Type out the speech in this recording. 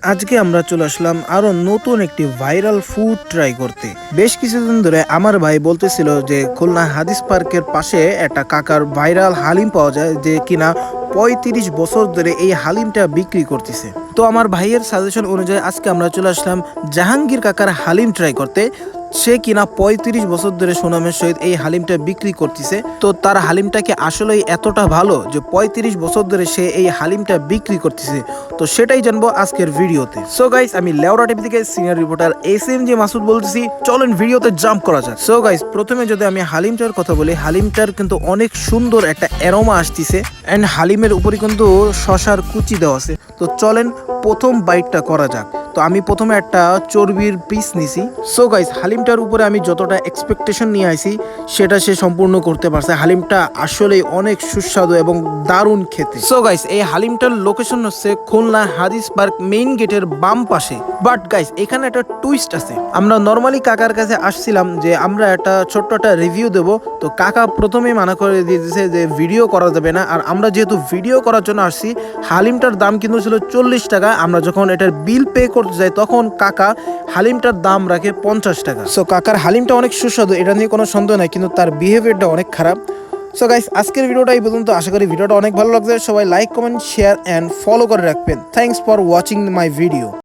আজকে আমরা চলে আসলাম আরো নতুন একটি ভাইরাল ফুড ট্রাই করতে। বেশ কিছুদিন ধরে আমার ভাই বলতেছিল যে খুলনা হাদিস পার্কের পাশে একটা কাকার ভাইরাল হালিম পাওয়া যায়, যে কিনা 35 বছর ধরে এই হালিমটা বিক্রি করতেছে। তো আমার ভাইয়ের সাজেশন অনুযায়ী আজকে আমরা চলে আসলাম জাহাঙ্গীর কাকার হালিম ট্রাই করতে। সে কিনা 35 বছর ধরে সুনামের সহিত এই হালিমটা বিক্রি করতেছে। তো তার হালিমটা কি আসলেই এতটা ভালো যে 35 বছর ধরে সে এই হালিমটা বিক্রি করতেছে? তো সেটাই জানবো আজকের ভিডিওতে। সো গাইস, আমি লেওরা টিভি থেকে সিনিয়র রিপোর্টার SMJ মাসুদ বলতেছি। চলেন ভিডিওতে জাম্প করা যাক। সো গাইস, প্রথমে যদি আমি হালিমটার কথা বলি, হালিমটার কিন্তু অনেক সুন্দর একটা অ্যারোমা আসতেছে এন্ড হালিমের উপরে কিন্তু শশার কুচি দেওয়া আছে। তো চলেন প্রথম বাইটটা করা যাক। তো আমি প্রথমে একটা চর্বির পিস নিছি। সো গাইস, হালিমটার উপরে আমি যতটা এক্সপেকটেশন নিয়ে আইছি সেটা সে সম্পূর্ণ করতে পারছে। হালিমটা আসলে অনেক সুস্বাদু এবং দারুণ খেতে। সো গাইস, এই হালিমটার লোকেশন হচ্ছে খুলনা হাদিস পার্ক মেইন গেটের বাম পাশে। বাট গাইস, এখানে একটা টুইস্ট আছে। আমরা নর্মালি কাকার কাছে আসছিলাম যে আমরা একটা ছোট্ট একটা রিভিউ দেব। তো কাকা প্রথমেই মানা করে দিয়েছে যে ভিডিও করা যাবে না। আর আমরা যেহেতু ভিডিও করার জন্য আসছি, হালিমটার দাম কিন্তু ছিল 40 টাকা। আমরা যখন এটার বিল পে করতে যাই তখন কাকা হালিমটার দাম রাখে 50 টাকা। সো কাকার হালিমটা অনেক সুস্বাদু, এটা নিয়ে কোনো সন্দেহ নাই, কিন্তু তার বিহেভিয়ারটা অনেক খারাপ। সো গাইস, আজকের ভিডিওটা এই পর্যন্ত। আশা করি ভিডিওটা অনেক ভালো লাগছে। সবাই like, comment, share and follow করে রাখবেন। Thanks for watching my video.